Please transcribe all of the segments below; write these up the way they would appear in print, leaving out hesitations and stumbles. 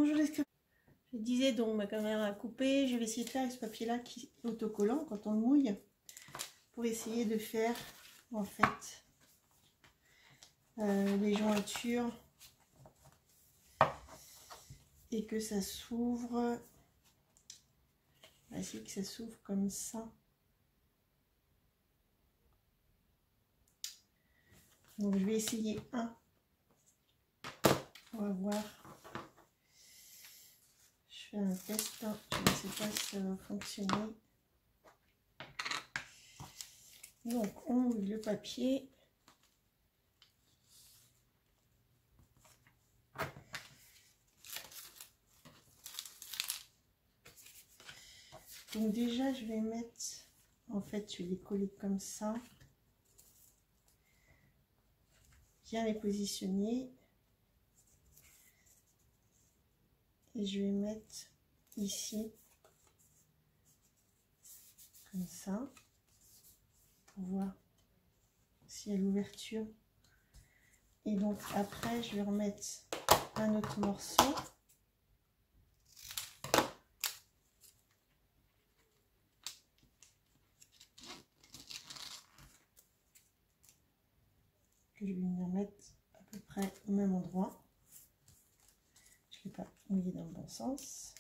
Bonjour les scripts. Je disais donc ma caméra a coupé. Je vais essayer de faire avec ce papier-là qui est autocollant quand on le mouille. Pour essayer de faire en fait les jointures et que ça s'ouvre. On va essayer que ça s'ouvre comme ça. Donc je vais essayer un. On va voir. Je fais un test. Je ne sais pas si ça va fonctionner. Donc on mouille le papier. Donc déjà je vais mettre, en fait je vais les coller comme ça. Bien les positionner. Et je vais mettre ici, comme ça, pour voir s'il y a l'ouverture. Et donc après, je vais remettre un autre morceau. Que je vais venir mettre à peu près au même endroit. Je ne l'ai pas mouillé dans le bon sens.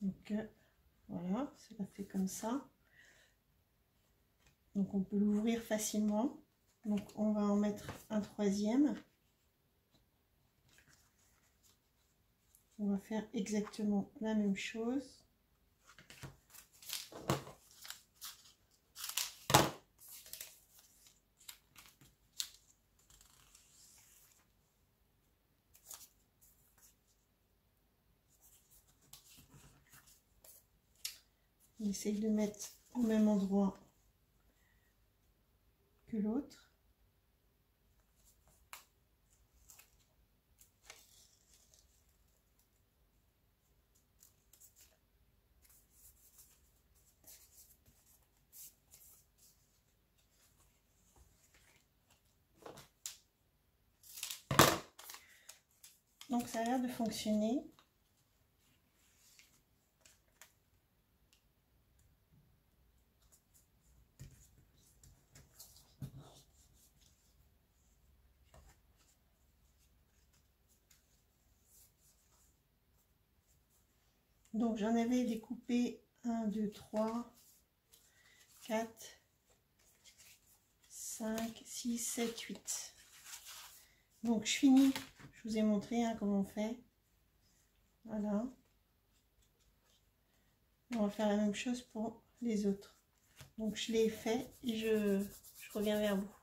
Donc voilà, ça fait comme ça. Donc on peut l'ouvrir facilement. Donc on va en mettre un troisième. On va faire exactement la même chose. On essaye de mettre au même endroit que l'autre. Donc ça a l'air de fonctionner. Donc j'en avais découpé 1, 2, 3, 4, 5, 6, 7, 8. Donc je finis, je vous ai montré comment on fait. Voilà. On va faire la même chose pour les autres. Donc je l'ai fait et je reviens vers vous.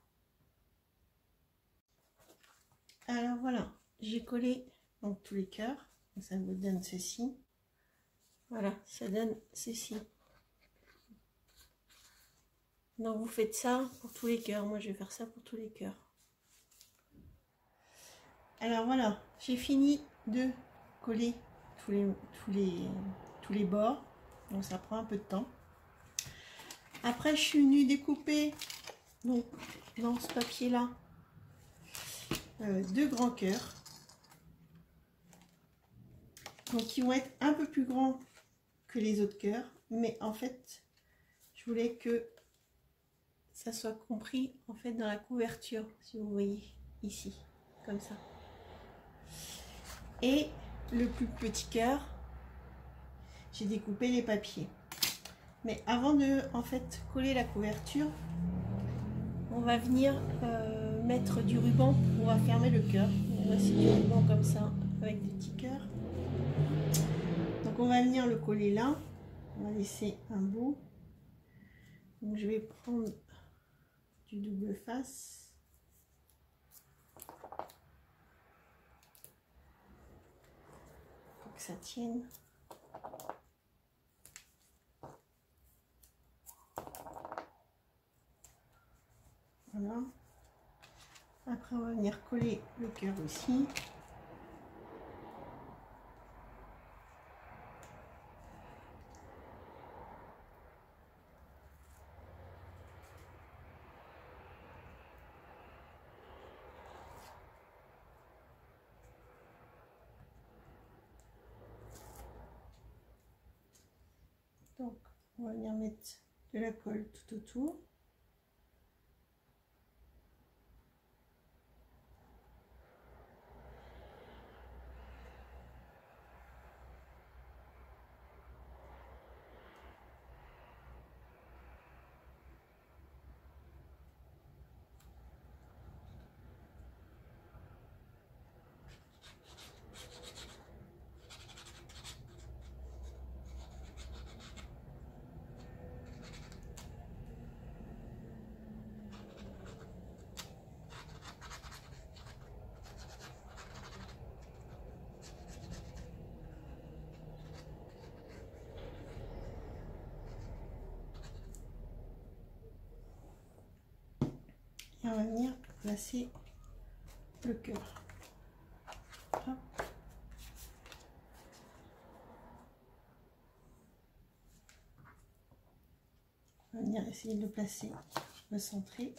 Alors voilà, j'ai collé donc tous les cœurs. Ça vous donne ceci. Voilà, ça donne ceci. Donc vous faites ça pour tous les cœurs. Moi je vais faire ça pour tous les cœurs. Alors voilà, j'ai fini de coller tous les bords. Donc ça prend un peu de temps. Après je suis venue découper donc, dans ce papier là deux grands cœurs. Donc qui vont être un peu plus grands que les autres cœurs. Mais en fait, je voulais que ça soit compris en fait dans la couverture, si vous voyez ici, comme ça. Et le plus petit cœur, j'ai découpé les papiers. Mais avant de en fait coller la couverture, on va venir mettre du ruban pour pouvoir fermer le cœur. Voici du ruban comme ça avec des petits cœurs. Donc on va venir le coller là. On va laisser un bout. Donc je vais prendre du double face. Pour que ça tienne. Voilà. Après on va venir coller le cœur aussi. Donc on va venir mettre de la colle tout autour. Et on va venir placer le cœur. Hop. On va venir essayer de le placer, le centrer.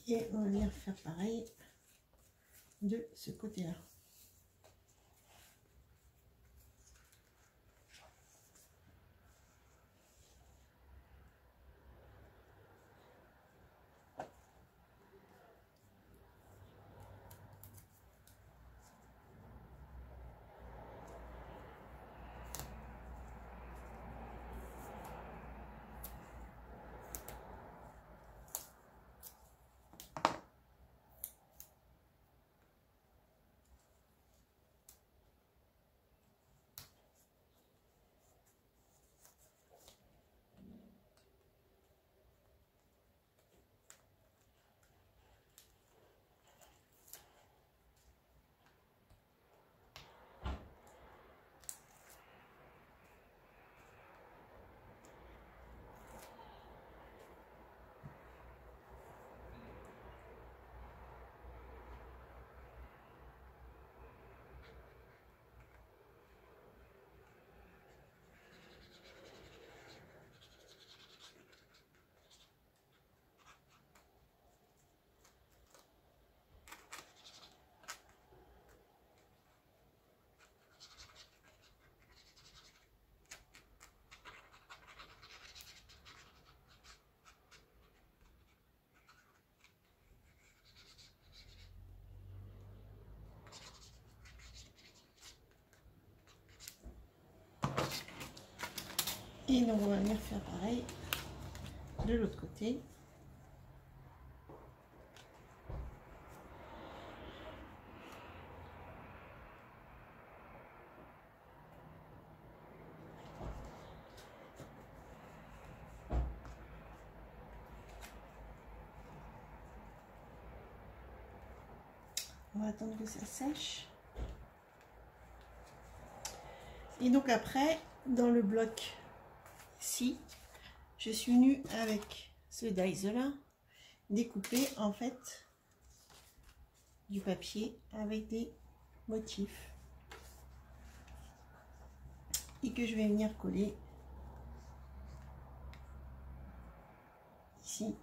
Et on va venir faire pareil de ce côté-là. Et donc on va venir faire pareil de l'autre côté. On va attendre que ça sèche. Et donc après, dans le bloc ici, je suis venue avec ce dies là découper en fait du papier avec des motifs et que je vais venir coller ici.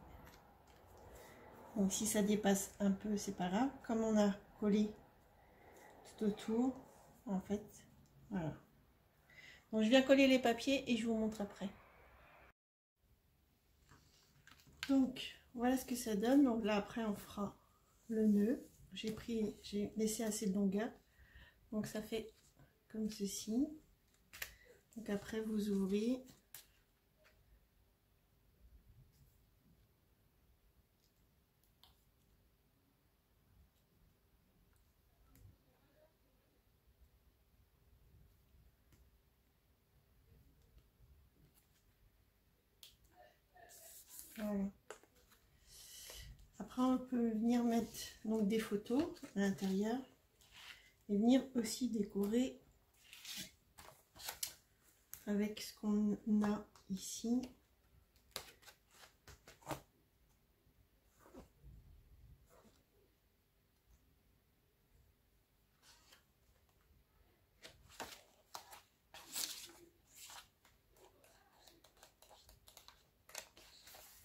Donc si ça dépasse un peu, c'est pas grave. Comme on a collé tout autour, en fait, voilà. Donc je viens coller les papiers et je vous montre après. Donc voilà ce que ça donne. Donc là après on fera le nœud. J'ai laissé assez de longueur. Donc ça fait comme ceci. Donc après vous ouvrez. Voilà. Après, on peut venir mettre donc des photos à l'intérieur et venir aussi décorer avec ce qu'on a ici.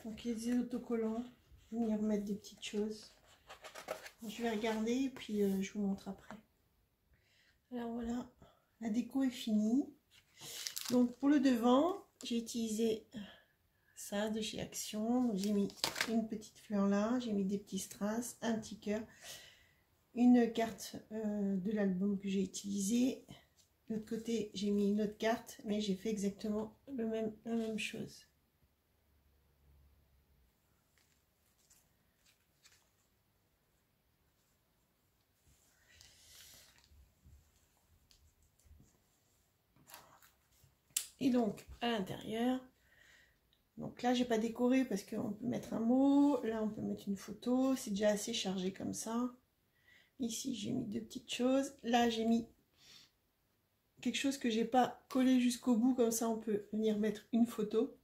Donc il y a des autocollants, venir mettre des petites choses. Je vais regarder et puis je vous montre après. Alors voilà, la déco est finie. Donc pour le devant, j'ai utilisé ça de chez Action. J'ai mis une petite fleur là, j'ai mis des petits strass, un petit cœur, une carte de l'album que j'ai utilisé. De l'autre côté, j'ai mis une autre carte, mais j'ai fait exactement la même chose. Et donc à l'intérieur, donc là j'ai pas décoré parce qu'on peut mettre un mot, là on peut mettre une photo, c'est déjà assez chargé comme ça. Ici j'ai mis deux petites choses, là j'ai mis quelque chose que j'ai pas collé jusqu'au bout, comme ça on peut venir mettre une photo.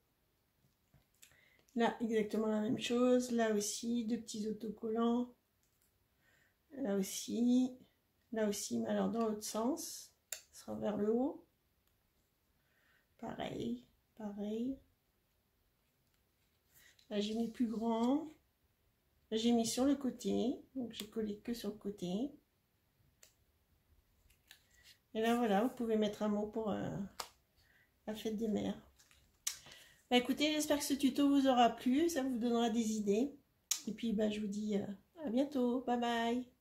Là exactement la même chose, là aussi deux petits autocollants, là aussi, mais alors dans l'autre sens, ce sera vers le haut. Pareil. Là j'ai mis plus grand. J'ai mis sur le côté. Donc j'ai collé que sur le côté. Et là voilà, vous pouvez mettre un mot pour la fête des mères. Bah écoutez, j'espère que ce tuto vous aura plu. Ça vous donnera des idées. Et puis bah, je vous dis à bientôt. Bye bye.